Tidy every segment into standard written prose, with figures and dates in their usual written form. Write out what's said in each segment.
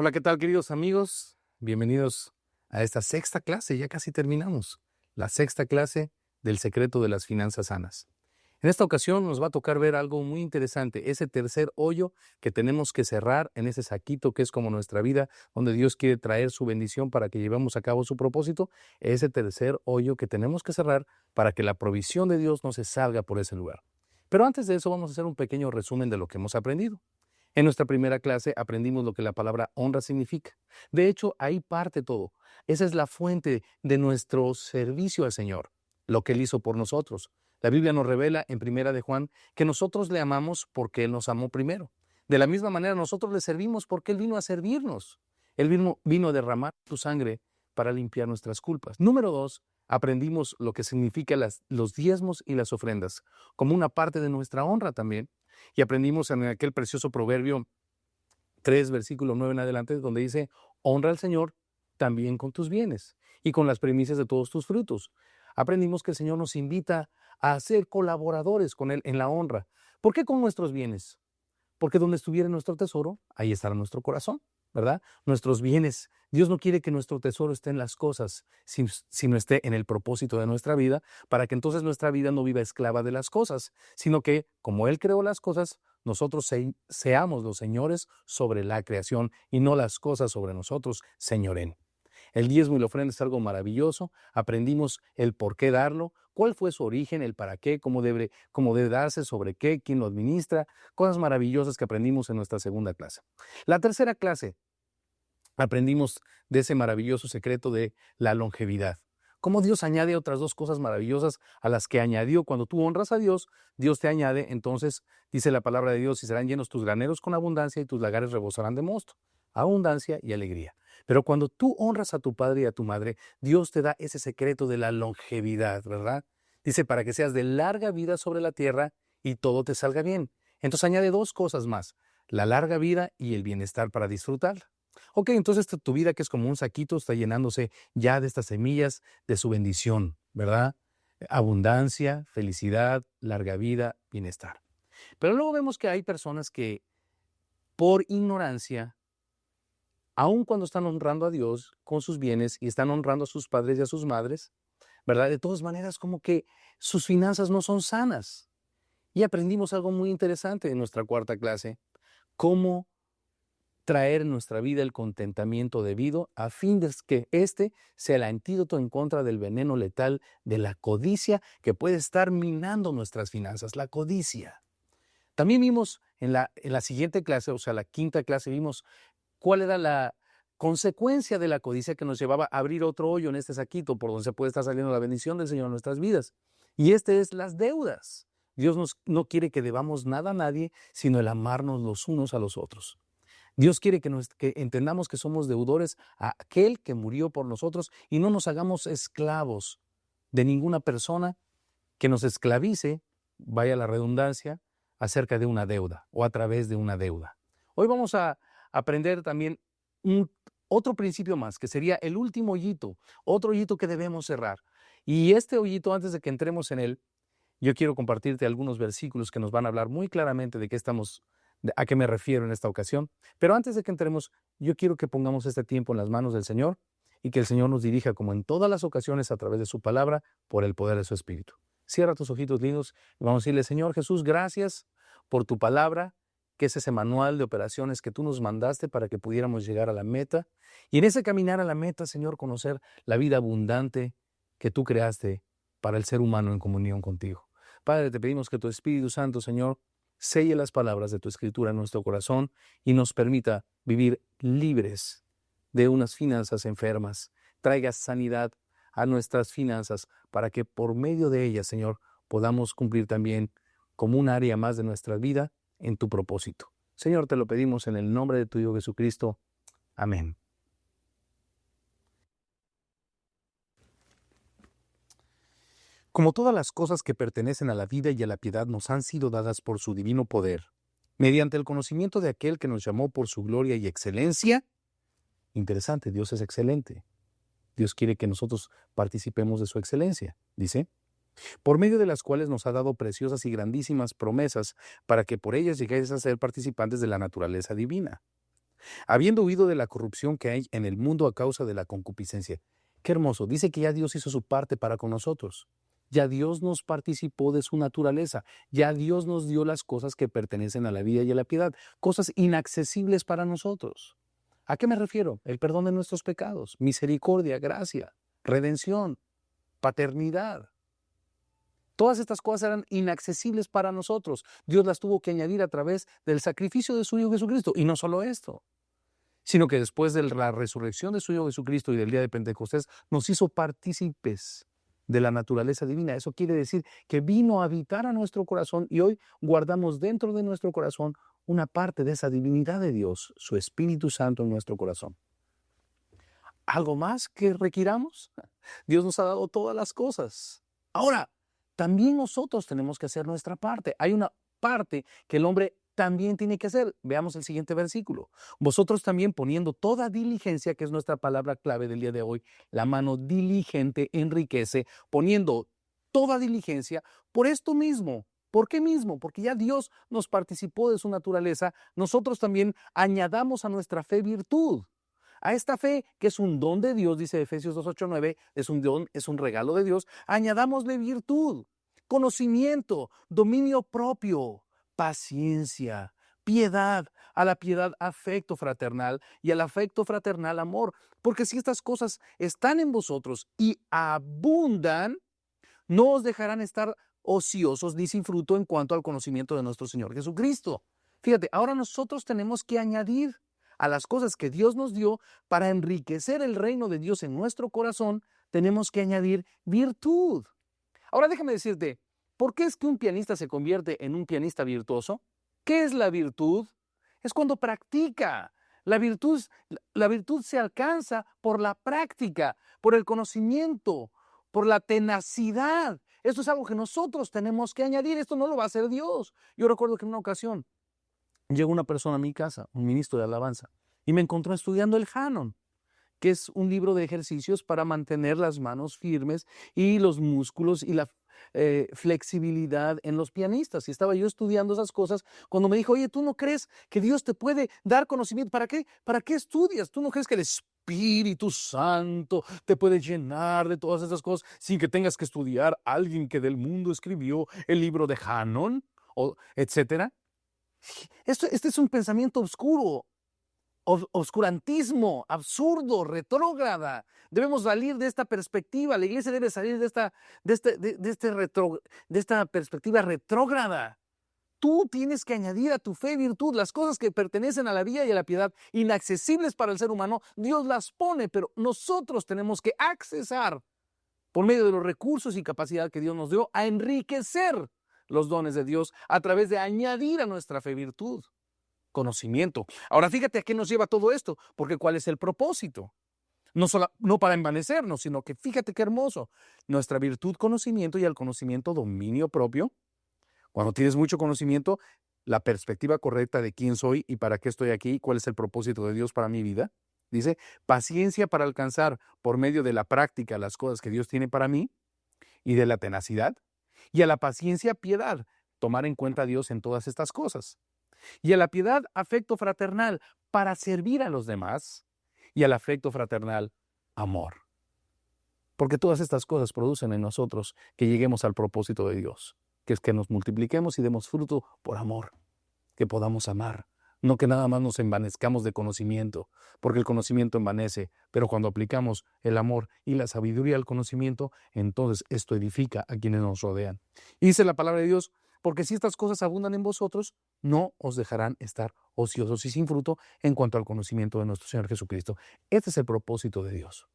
Hola, ¿qué tal, queridos amigos? Bienvenidos a esta sexta clase, ya casi terminamos. La sexta clase del secreto de las finanzas sanas. En esta ocasión nos va a tocar ver algo muy interesante, ese tercer hoyo que tenemos que cerrar en ese saquito que es como nuestra vida, donde Dios quiere traer su bendición para que llevemos a cabo su propósito, ese tercer hoyo que tenemos que cerrar para que la provisión de Dios no se salga por ese lugar. Pero antes de eso vamos a hacer un pequeño resumen de lo que hemos aprendido. En nuestra primera clase aprendimos lo que la palabra honra significa. De hecho, ahí parte todo. Esa es la fuente de nuestro servicio al Señor, lo que Él hizo por nosotros. La Biblia nos revela en Primera de Juan que nosotros le amamos porque Él nos amó primero. De la misma manera, nosotros le servimos porque Él vino a servirnos. Él vino a derramar su sangre para limpiar nuestras culpas. Número 2, aprendimos lo que significa los diezmos y las ofrendas, como una parte de nuestra honra también. Y aprendimos en aquel precioso Proverbio 3, versículo 9 en adelante, donde dice, honra al Señor también con tus bienes y con las primicias de todos tus frutos. Aprendimos que el Señor nos invita a ser colaboradores con Él en la honra. ¿Por qué con nuestros bienes? Porque donde estuviera nuestro tesoro, ahí estará nuestro corazón, ¿verdad? Nuestros bienes. Dios no quiere que nuestro tesoro esté en las cosas, sino esté en el propósito de nuestra vida, para que entonces nuestra vida no viva esclava de las cosas, sino que, como Él creó las cosas, nosotros seamos los señores sobre la creación y no las cosas sobre nosotros señoren. El diezmo y la ofrenda es algo maravilloso. Aprendimos el por qué darlo, cuál fue su origen, el para qué, cómo debe darse, sobre qué, quién lo administra. Cosas maravillosas que aprendimos en nuestra segunda clase. La tercera clase, aprendimos de ese maravilloso secreto de la longevidad. Cómo Dios añade otras dos cosas maravillosas a las que añadió. Cuando tú honras a Dios, Dios te añade. Entonces, dice la palabra de Dios, y serán llenos tus graneros con abundancia y tus lagares rebosarán de mosto. Abundancia y alegría. Pero cuando tú honras a tu padre y a tu madre, Dios te da ese secreto de la longevidad, ¿verdad? Dice, para que seas de larga vida sobre la tierra y todo te salga bien. Entonces añade dos cosas más, la larga vida y el bienestar para disfrutarla. Ok, entonces tu vida, que es como un saquito, está llenándose ya de estas semillas de su bendición, ¿verdad? Abundancia, felicidad, larga vida, bienestar. Pero luego vemos que hay personas que por ignorancia, aun cuando están honrando a Dios con sus bienes y están honrando a sus padres y a sus madres, ¿verdad? De todas maneras, como que sus finanzas no son sanas. Y aprendimos algo muy interesante en nuestra cuarta clase, cómo traer en nuestra vida el contentamiento debido a fin de que este sea el antídoto en contra del veneno letal de la codicia que puede estar minando nuestras finanzas, la codicia. También vimos en la siguiente clase, o sea, la quinta clase, vimos cuál era la consecuencia de la codicia que nos llevaba a abrir otro hoyo en este saquito por donde se puede estar saliendo la bendición del Señor en nuestras vidas. Y este es las deudas. Dios no quiere que debamos nada a nadie, sino el amarnos los unos a los otros. Dios quiere que entendamos que somos deudores a aquel que murió por nosotros y no nos hagamos esclavos de ninguna persona que nos esclavice, vaya la redundancia, acerca de una deuda o a través de una deuda. Hoy vamos a aprender también otro principio más, que sería el último hoyito, otro hoyito que debemos cerrar. Y este hoyito, antes de que entremos en él, yo quiero compartirte algunos versículos que nos van a hablar muy claramente de a qué me refiero en esta ocasión. Pero antes de que entremos, yo quiero que pongamos este tiempo en las manos del Señor y que el Señor nos dirija, como en todas las ocasiones, a través de su palabra, por el poder de su Espíritu. Cierra tus ojitos lindos y vamos a decirle: Señor Jesús, gracias por tu palabra, que es ese manual de operaciones que tú nos mandaste para que pudiéramos llegar a la meta. Y en ese caminar a la meta, Señor, conocer la vida abundante que tú creaste para el ser humano en comunión contigo. Padre, te pedimos que tu Espíritu Santo, Señor, selle las palabras de tu Escritura en nuestro corazón y nos permita vivir libres de unas finanzas enfermas. Traiga sanidad a nuestras finanzas para que por medio de ellas, Señor, podamos cumplir también como un área más de nuestra vida en tu propósito. Señor, te lo pedimos en el nombre de tu Hijo Jesucristo. Amén. Como todas las cosas que pertenecen a la vida y a la piedad nos han sido dadas por su divino poder, mediante el conocimiento de aquel que nos llamó por su gloria y excelencia. Interesante, Dios es excelente. Dios quiere que nosotros participemos de su excelencia, dice, por medio de las cuales nos ha dado preciosas y grandísimas promesas para que por ellas lleguéis a ser participantes de la naturaleza divina. habiendo huido de la corrupción que hay en el mundo a causa de la concupiscencia. Qué hermoso. Dice que ya Dios hizo su parte para con nosotros. Ya Dios nos participó de su naturaleza. Ya Dios nos dio las cosas que pertenecen a la vida y a la piedad. Cosas inaccesibles para nosotros. ¿A qué me refiero? El perdón de nuestros pecados, misericordia, gracia, redención, paternidad. Todas estas cosas eran inaccesibles para nosotros. Dios las tuvo que añadir a través del sacrificio de su Hijo Jesucristo. Y no solo esto, sino que después de la resurrección de su Hijo Jesucristo y del día de Pentecostés, nos hizo partícipes de la naturaleza divina. Eso quiere decir que vino a habitar a nuestro corazón y hoy guardamos dentro de nuestro corazón una parte de esa divinidad de Dios, su Espíritu Santo en nuestro corazón. ¿Algo más que requiramos? Dios nos ha dado todas las cosas. Ahora, también nosotros tenemos que hacer nuestra parte. Hay una parte que el hombre también tiene que hacer. Veamos el siguiente versículo. Vosotros también poniendo toda diligencia, que es nuestra palabra clave del día de hoy, la mano diligente enriquece, poniendo toda diligencia por esto mismo. ¿Por qué mismo? Porque ya Dios nos participó de su naturaleza, nosotros también añadamos a nuestra fe virtud. A esta fe, que es un don de Dios, dice Efesios 2:8-9, es un don, es un regalo de Dios, añadámosle virtud, conocimiento, dominio propio, paciencia, piedad, a la piedad afecto fraternal y al afecto fraternal amor. Porque si estas cosas están en vosotros y abundan, no os dejarán estar ociosos ni sin fruto en cuanto al conocimiento de nuestro Señor Jesucristo. Fíjate, ahora nosotros tenemos que añadir a las cosas que Dios nos dio para enriquecer el reino de Dios en nuestro corazón, tenemos que añadir virtud. Ahora déjame decirte, ¿por qué es que un pianista se convierte en un pianista virtuoso? ¿Qué es la virtud? Es cuando practica. La virtud se alcanza por la práctica, por el conocimiento, por la tenacidad. Esto es algo que nosotros tenemos que añadir. Esto no lo va a hacer Dios. Yo recuerdo que en una ocasión llegó una persona a mi casa, un ministro de alabanza, y me encontró estudiando el Hanon, que es un libro de ejercicios para mantener las manos firmes y los músculos y la flexibilidad en los pianistas. Y estaba yo estudiando esas cosas cuando me dijo, oye, ¿tú no crees que Dios te puede dar conocimiento? ¿Para qué? ¿Para qué estudias? ¿Tú no crees que el Espíritu Santo te puede llenar de todas esas cosas sin que tengas que estudiar a alguien que del mundo escribió el libro de Hanon, o etcétera? Este es un pensamiento oscuro, oscurantismo, absurdo, retrógrada. Debemos salir de esta perspectiva. La iglesia debe salir de esta perspectiva retrógrada. Tú tienes que añadir a tu fe virtud. Las cosas que pertenecen a la vida y a la piedad, inaccesibles para el ser humano, Dios las pone, pero nosotros tenemos que accesar por medio de los recursos y capacidad que Dios nos dio a enriquecer los dones de Dios a través de añadir a nuestra fe virtud, conocimiento. Ahora fíjate a qué nos lleva todo esto, porque ¿cuál es el propósito? No para envanecernos, sino que fíjate qué hermoso. Nuestra virtud, conocimiento, y al conocimiento, dominio propio. Cuando tienes mucho conocimiento, la perspectiva correcta de quién soy y para qué estoy aquí, cuál es el propósito de Dios para mi vida. Dice, paciencia para alcanzar por medio de la práctica las cosas que Dios tiene para mí y de la tenacidad. Y a la paciencia, piedad, tomar en cuenta a Dios en todas estas cosas. Y a la piedad, afecto fraternal, para servir a los demás. Y al afecto fraternal, amor. Porque todas estas cosas producen en nosotros que lleguemos al propósito de Dios, que es que nos multipliquemos y demos fruto por amor, que podamos amar. No que nada más nos envanezcamos de conocimiento, porque el conocimiento envanece, pero cuando aplicamos el amor y la sabiduría al conocimiento, entonces esto edifica a quienes nos rodean. Y dice la palabra de Dios, porque si estas cosas abundan en vosotros, no os dejarán estar ociosos y sin fruto en cuanto al conocimiento de nuestro Señor Jesucristo. Este es el propósito de Dios.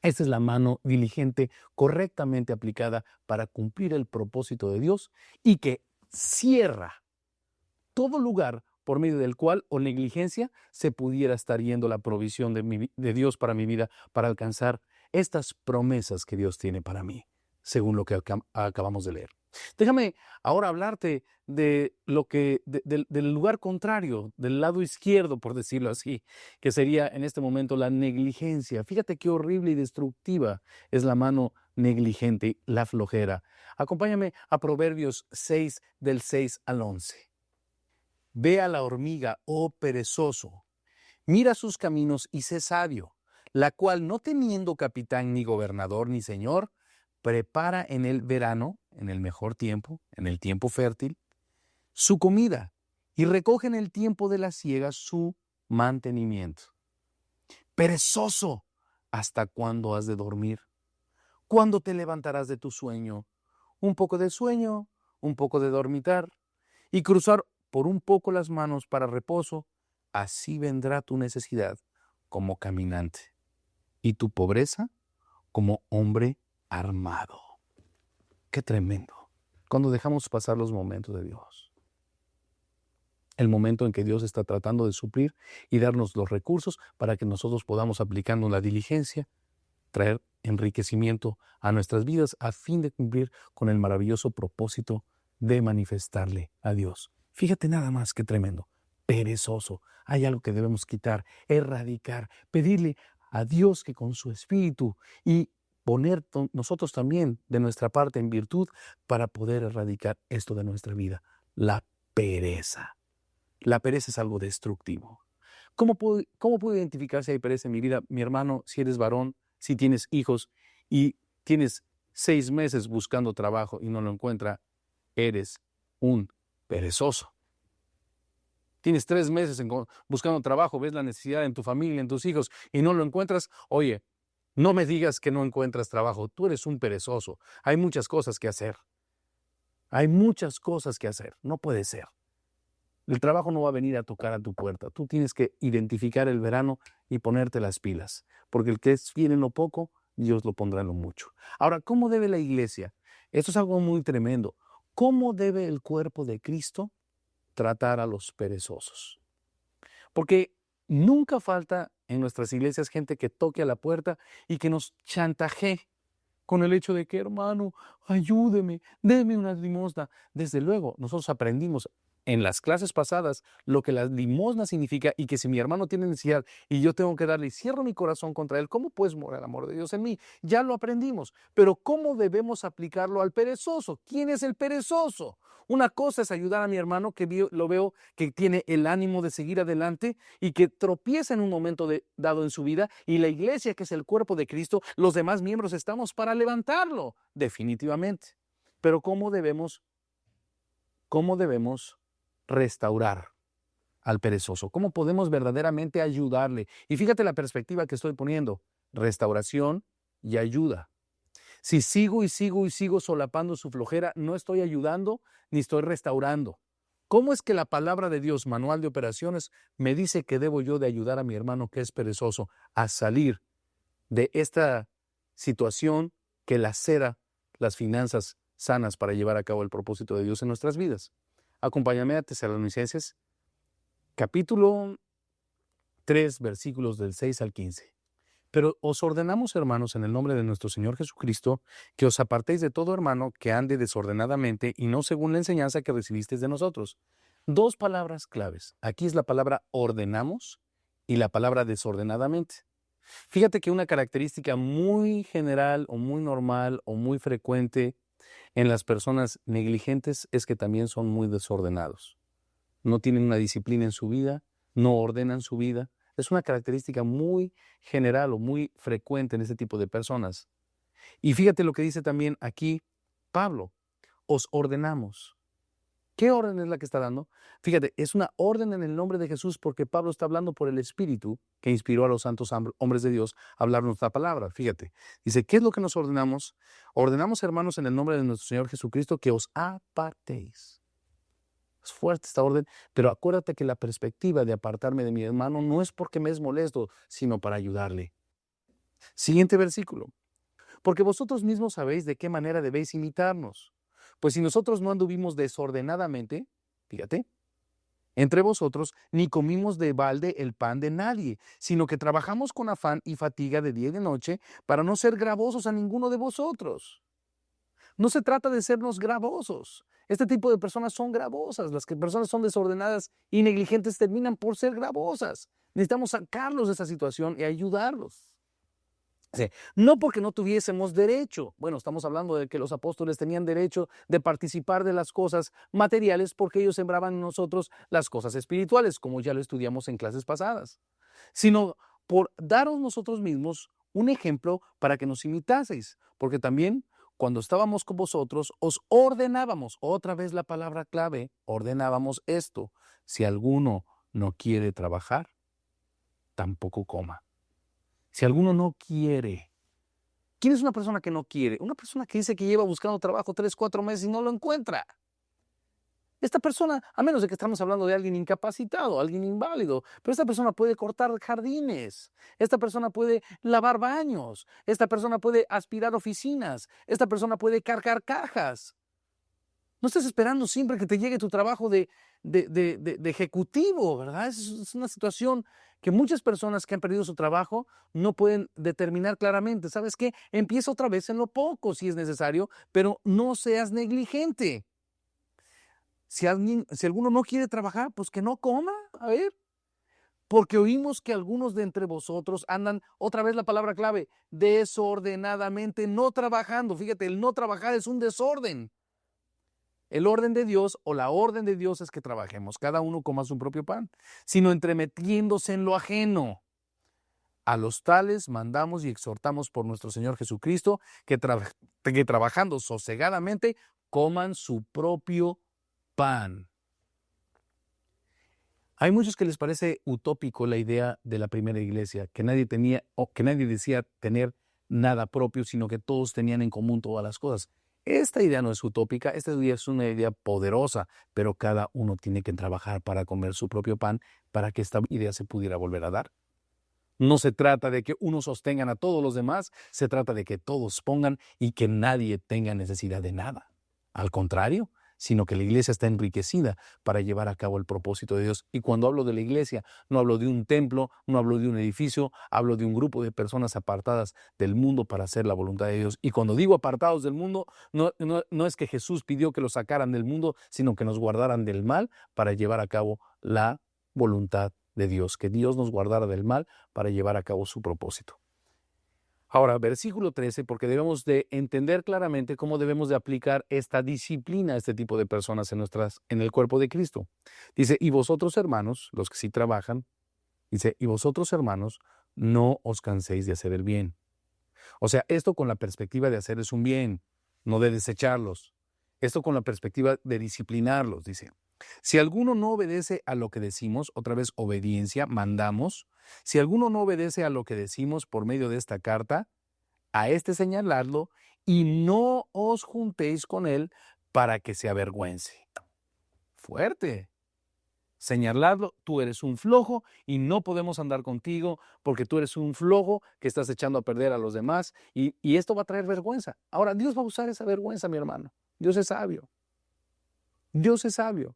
Esta es la mano diligente, correctamente aplicada para cumplir el propósito de Dios y que cierra todo lugar por medio del cual o negligencia se pudiera estar yendo la provisión de Dios para mi vida para alcanzar estas promesas que Dios tiene para mí, según lo que acabamos de leer. Déjame ahora hablarte de del lugar contrario, del lado izquierdo, por decirlo así, que sería en este momento la negligencia. Fíjate qué horrible y destructiva es la mano negligente, la flojera. Acompáñame a Proverbios 6, del 6 al 11. Ve a la hormiga, oh perezoso, Mira sus caminos y sé sabio, la cual no teniendo capitán ni gobernador ni señor, prepara en el verano, en el mejor tiempo, en el tiempo fértil, su comida y recoge en el tiempo de la siega su mantenimiento. Perezoso, ¿hasta cuándo has de dormir? ¿Cuándo te levantarás de tu sueño? Un poco de sueño, un poco de dormitar y cruzar por un poco las manos para reposo, así vendrá tu necesidad como caminante y tu pobreza como hombre armado. Qué tremendo. Cuando dejamos pasar los momentos de Dios. El momento en que Dios está tratando de suplir y darnos los recursos para que nosotros podamos, aplicando la diligencia, traer enriquecimiento a nuestras vidas a fin de cumplir con el maravilloso propósito de manifestarle a Dios. Fíjate nada más qué tremendo. Perezoso. Hay algo que debemos quitar, erradicar, pedirle a Dios que con su espíritu y poner nosotros también de nuestra parte en virtud para poder erradicar esto de nuestra vida, la pereza. La pereza es algo destructivo. ¿Cómo puedo identificar si hay pereza en mi vida? Mi hermano, si eres varón, si tienes hijos y tienes 6 meses buscando trabajo y no lo encuentras, eres un perezoso. Tienes 3 meses buscando trabajo, ves la necesidad en tu familia, en tus hijos y no lo encuentras. Oye, no me digas que no encuentras trabajo. Tú eres un perezoso. Hay muchas cosas que hacer. Hay muchas cosas que hacer. No puede ser. El trabajo no va a venir a tocar a tu puerta. Tú tienes que identificar el verano y ponerte las pilas. Porque el que es fiel en lo poco, Dios lo pondrá en lo mucho. Ahora, ¿cómo debe la iglesia? Esto es algo muy tremendo. ¿Cómo debe el cuerpo de Cristo tratar a los perezosos? Porque nunca falta en nuestras iglesias gente que toque a la puerta y que nos chantajee con el hecho de que, hermano, ayúdeme, deme una limosna. Desde luego, nosotros aprendimos en las clases pasadas lo que la limosna significa y que si mi hermano tiene necesidad y yo tengo que darle y cierro mi corazón contra él, ¿cómo puede morar el amor de Dios en mí? Ya lo aprendimos, pero ¿cómo debemos aplicarlo al perezoso? ¿Quién es el perezoso? Una cosa es ayudar a mi hermano que lo veo que tiene el ánimo de seguir adelante y que tropieza en un momento dado en su vida, y la iglesia, que es el cuerpo de Cristo, los demás miembros estamos para levantarlo, definitivamente. Pero ¿cómo debemos restaurar al perezoso? ¿Cómo podemos verdaderamente ayudarle? Y fíjate la perspectiva que estoy poniendo: restauración y ayuda. Si sigo y sigo solapando su flojera, no estoy ayudando ni estoy restaurando. ¿Cómo es que la palabra de Dios, manual de operaciones, me dice que debo yo de ayudar a mi hermano que es perezoso a salir de esta situación que lacera las finanzas sanas para llevar a cabo el propósito de Dios en nuestras vidas? Acompáñame a Tesalonicenses, capítulo 3, versículos del 6 al 15. Pero os ordenamos, hermanos, en el nombre de nuestro Señor Jesucristo, que os apartéis de todo hermano que ande desordenadamente y no según la enseñanza que recibisteis de nosotros. 2 palabras claves. Aquí es la palabra ordenamos y la palabra desordenadamente. Fíjate que una característica muy general o muy normal o muy frecuente en las personas negligentes es que también son muy desordenados. No tienen una disciplina en su vida, no ordenan su vida. Es una característica muy general o muy frecuente en este tipo de personas. Y fíjate lo que dice también aquí Pablo: os ordenamos. ¿Qué orden es la que está dando? Fíjate, es una orden en el nombre de Jesús, porque Pablo está hablando por el Espíritu que inspiró a los santos hombres de Dios a hablarnos la palabra. Fíjate, dice, ¿qué es lo que nos ordenamos? Ordenamos, hermanos, en el nombre de nuestro Señor Jesucristo, que os apartéis. Es fuerte esta orden, pero acuérdate que la perspectiva de apartarme de mi hermano no es porque me es molesto, sino para ayudarle. Siguiente versículo. Porque vosotros mismos sabéis de qué manera debéis imitarnos. Pues si nosotros no anduvimos desordenadamente, fíjate, entre vosotros, ni comimos de balde el pan de nadie, sino que trabajamos con afán y fatiga de día y de noche para no ser gravosos a ninguno de vosotros. No se trata de sernos gravosos. Este tipo de personas son gravosas. Las personas son desordenadas y negligentes terminan por ser gravosas. Necesitamos sacarlos de esa situación y ayudarlos. No porque no tuviésemos derecho. Bueno, estamos hablando de que los apóstoles tenían derecho de participar de las cosas materiales porque ellos sembraban en nosotros las cosas espirituales, como ya lo estudiamos en clases pasadas. sino por daros nosotros mismos un ejemplo para que nos imitaseis, porque también cuando estábamos con vosotros os ordenábamos, otra vez la palabra clave, ordenábamos esto: si alguno no quiere trabajar, tampoco coma. Si alguno no quiere. ¿Quién es una persona que no quiere? Una persona que dice que lleva buscando trabajo 3, 4 meses y no lo encuentra. Esta persona, a menos de que estamos hablando de alguien incapacitado, alguien inválido, pero esta persona puede cortar jardines, esta persona puede lavar baños, esta persona puede aspirar oficinas, esta persona puede cargar cajas. No estés esperando siempre que te llegue tu trabajo de ejecutivo, ¿verdad? Es una situación que muchas personas que han perdido su trabajo no pueden determinar claramente. ¿Sabes qué? Empieza otra vez en lo poco si es necesario, pero no seas negligente. Si alguno no quiere trabajar, pues que no coma, a ver. Porque oímos que algunos de entre vosotros andan, otra vez la palabra clave, desordenadamente, no trabajando. Fíjate, el no trabajar es un desorden. El orden de Dios o la orden de Dios es que trabajemos, cada uno coma su propio pan, sino entremetiéndose en lo ajeno. A los tales mandamos y exhortamos por nuestro Señor Jesucristo que trabajando sosegadamente coman su propio pan. Hay muchos que les parece utópico la idea de la primera iglesia, que nadie tenía o que nadie decía tener nada propio, sino que todos tenían en común todas las cosas. Esta idea no es utópica, esta idea es una idea poderosa, pero cada uno tiene que trabajar para comer su propio pan para que esta idea se pudiera volver a dar. No se trata de que unos sostengan a todos los demás, se trata de que todos pongan y que nadie tenga necesidad de nada. Al contrario, sino que la iglesia está enriquecida para llevar a cabo el propósito de Dios. Y cuando hablo de la iglesia, no hablo de un templo, no hablo de un edificio, hablo de un grupo de personas apartadas del mundo para hacer la voluntad de Dios. Y cuando digo apartados del mundo, no es que Jesús pidió que los sacaran del mundo, sino que nos guardaran del mal para llevar a cabo la voluntad de Dios, que Dios nos guardara del mal para llevar a cabo su propósito. Ahora, versículo 13, porque debemos de entender claramente cómo debemos de aplicar esta disciplina a este tipo de personas en el cuerpo de Cristo. Dice, y vosotros hermanos, los que sí trabajan, dice, y vosotros hermanos, no os canséis de hacer el bien. O sea, esto con la perspectiva de hacerles un bien, no de desecharlos. Esto con la perspectiva de disciplinarlos, dice. Si alguno no obedece a lo que decimos, otra vez obediencia, mandamos. Si alguno no obedece a lo que decimos por medio de esta carta, a este señaladlo y no os juntéis con él para que se avergüence. Fuerte. Señaladlo, tú eres un flojo y no podemos andar contigo porque tú eres un flojo que estás echando a perder a los demás y esto va a traer vergüenza. Ahora, Dios va a usar esa vergüenza, mi hermano. Dios es sabio. Dios es sabio.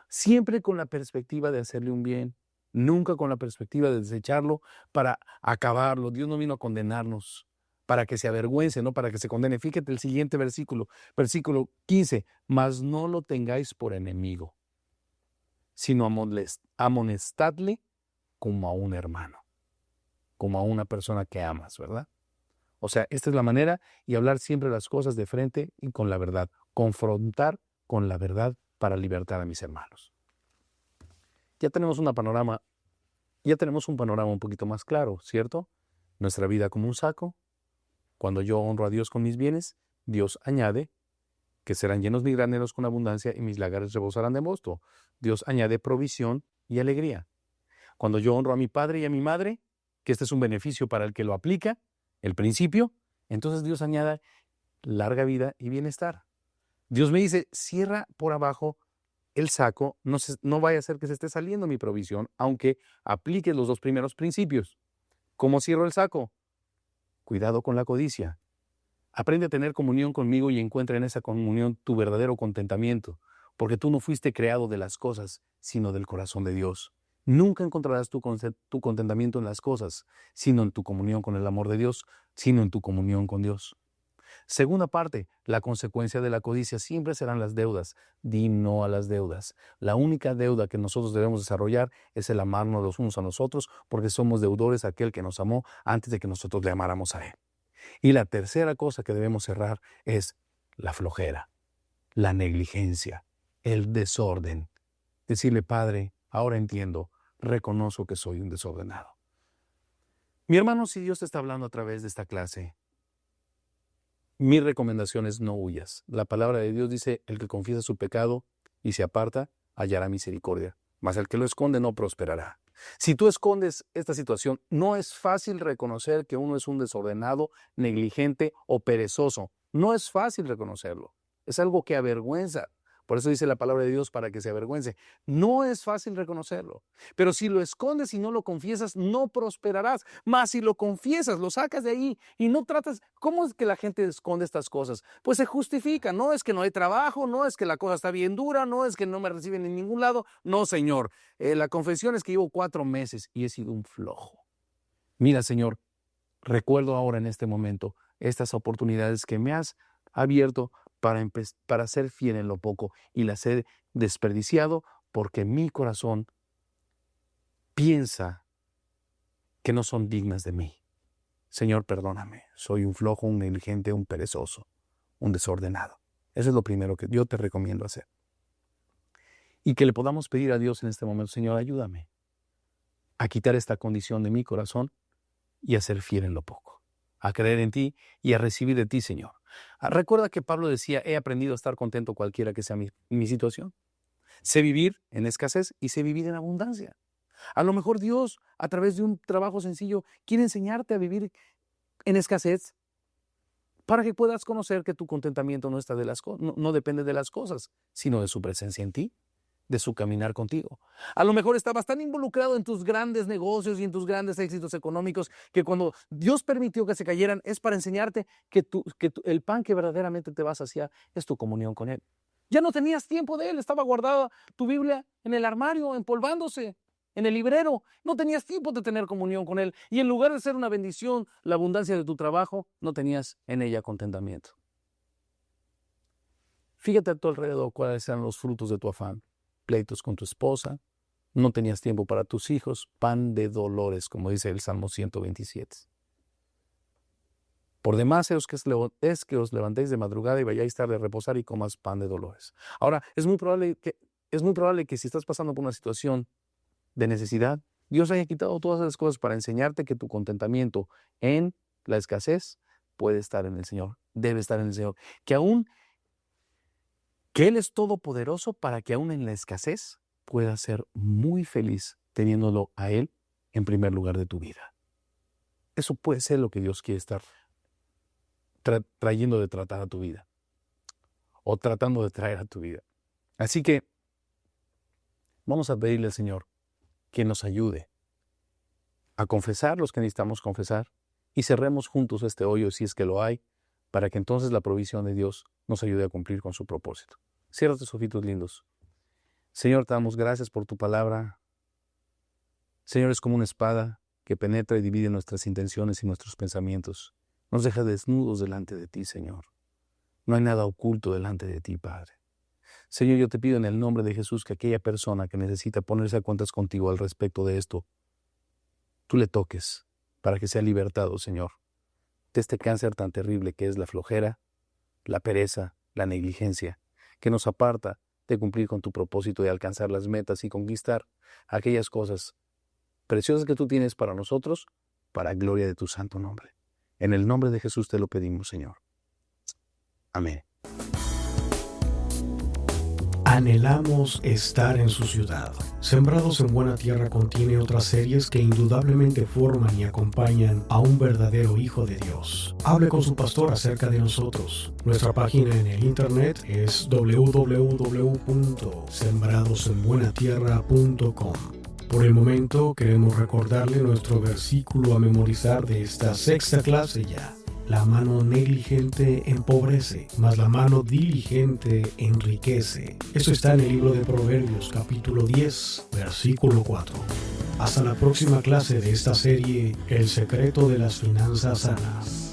Siempre con la perspectiva de hacerle un bien, nunca con la perspectiva de desecharlo para acabarlo. Dios no vino a condenarnos para que se avergüence, no para que se condene. Fíjate el siguiente versículo 15, mas no lo tengáis por enemigo, sino amonestadle como a un hermano, como a una persona que amas, ¿verdad? O sea, esta es la manera y hablar siempre las cosas de frente y con la verdad, confrontar con la verdad para libertar a mis hermanos. Ya tenemos un panorama un poquito más claro, ¿cierto? Nuestra vida como un saco. Cuando yo honro a Dios con mis bienes, Dios añade que serán llenos mis graneros con abundancia y mis lagares rebosarán de mosto. Dios añade provisión y alegría. Cuando yo honro a mi padre y a mi madre, que este es un beneficio para el que lo aplica, el principio, entonces Dios añade larga vida y bienestar. Dios me dice, cierra por abajo el saco, no vaya a ser que se esté saliendo mi provisión, aunque apliques los 2 primeros principios. ¿Cómo cierro el saco? Cuidado con la codicia. Aprende a tener comunión conmigo y encuentra en esa comunión tu verdadero contentamiento, porque tú no fuiste creado de las cosas, sino del corazón de Dios. Nunca encontrarás tu contentamiento en las cosas, sino en tu comunión con el amor de Dios, sino en tu comunión con Dios. Segunda parte, la consecuencia de la codicia siempre serán las deudas. Di no a las deudas. La única deuda que nosotros debemos desarrollar es el amarnos los unos a los otros, porque somos deudores a aquel que nos amó antes de que nosotros le amáramos a él. Y la tercera cosa que debemos cerrar es la flojera, la negligencia, el desorden. Decirle, Padre, ahora entiendo, reconozco que soy un desordenado. Mi hermano, si Dios te está hablando a través de esta clase, mi recomendación es no huyas. La palabra de Dios dice, el que confiesa su pecado y se aparta, hallará misericordia, mas el que lo esconde no prosperará. Si tú escondes esta situación, no es fácil reconocer que uno es un desordenado, negligente o perezoso. No es fácil reconocerlo. Es algo que avergüenza. Por eso dice la palabra de Dios, para que se avergüence. No es fácil reconocerlo. Pero si lo escondes y no lo confiesas, no prosperarás. Mas si lo confiesas, lo sacas de ahí y no tratas... ¿Cómo es que la gente esconde estas cosas? Pues se justifica. No es que no hay trabajo, no es que la cosa está bien dura, no es que no me reciben en ningún lado. No, Señor. La confesión es que llevo 4 meses y he sido un flojo. Mira, Señor, recuerdo ahora en este momento estas oportunidades que me has abierto para ser fiel en lo poco y las he desperdiciado porque mi corazón piensa que no son dignas de mí. Señor, perdóname. Soy un flojo, un negligente, un perezoso, un desordenado. Eso es lo primero que yo te recomiendo hacer. Y que le podamos pedir a Dios en este momento, Señor, ayúdame a quitar esta condición de mi corazón y a ser fiel en lo poco, a creer en ti y a recibir de ti, Señor. Recuerda que Pablo decía, he aprendido a estar contento cualquiera que sea mi situación. Sé vivir en escasez y sé vivir en abundancia. A lo mejor Dios, a través de un trabajo sencillo, quiere enseñarte a vivir en escasez para que puedas conocer que tu contentamiento no depende de las cosas, sino de su presencia en ti, de su caminar contigo. A lo mejor estabas tan involucrado en tus grandes negocios y en tus grandes éxitos económicos que cuando Dios permitió que se cayeran es para enseñarte que el pan que verdaderamente te va a saciar es tu comunión con Él. Ya no tenías tiempo de Él, estaba guardada tu Biblia en el armario, empolvándose, en el librero. No tenías tiempo de tener comunión con Él. Y en lugar de ser una bendición, la abundancia de tu trabajo, no tenías en ella contentamiento. Fíjate a tu alrededor cuáles eran los frutos de tu afán. Pleitos con tu esposa, no tenías tiempo para tus hijos, pan de dolores, como dice el Salmo 127. Por demás es que os levantéis de madrugada y vayáis tarde a reposar y comas pan de dolores. Ahora, es muy probable que si estás pasando por una situación de necesidad, Dios haya quitado todas esas cosas para enseñarte que tu contentamiento en la escasez puede estar en el Señor, debe estar en el Señor. Que Él es todopoderoso para que aún en la escasez puedas ser muy feliz teniéndolo a Él en primer lugar de tu vida. Eso puede ser lo que Dios quiere estar trayendo de tratar a tu vida o tratando de traer a tu vida. Así que vamos a pedirle al Señor que nos ayude a confesar los que necesitamos confesar y cerremos juntos este hoyo si es que lo hay, para que entonces la provisión de Dios nos ayude a cumplir con su propósito. Cierra tus ojitos lindos. Señor, te damos gracias por tu palabra. Señor, es como una espada que penetra y divide nuestras intenciones y nuestros pensamientos. Nos deja desnudos delante de ti, Señor. No hay nada oculto delante de ti, Padre. Señor, yo te pido en el nombre de Jesús que aquella persona que necesita ponerse a cuentas contigo al respecto de esto, tú le toques para que sea libertado, Señor, de este cáncer tan terrible que es la flojera, la pereza, la negligencia, que nos aparta de cumplir con tu propósito de alcanzar las metas y conquistar aquellas cosas preciosas que tú tienes para nosotros, para gloria de tu santo nombre. En el nombre de Jesús te lo pedimos, Señor. Amén. Anhelamos estar en su ciudad. Sembrados en Buena Tierra contiene otras series que indudablemente forman y acompañan a un verdadero hijo de Dios. Hable con su pastor acerca de nosotros. Nuestra página en el internet es www.sembradosenbuenatierra.com. Por el momento queremos recordarle nuestro versículo a memorizar de esta sexta clase ya. La mano negligente empobrece, mas la mano diligente enriquece. Esto está en el libro de Proverbios, capítulo 10, versículo 4. Hasta la próxima clase de esta serie, El secreto de las finanzas sanas.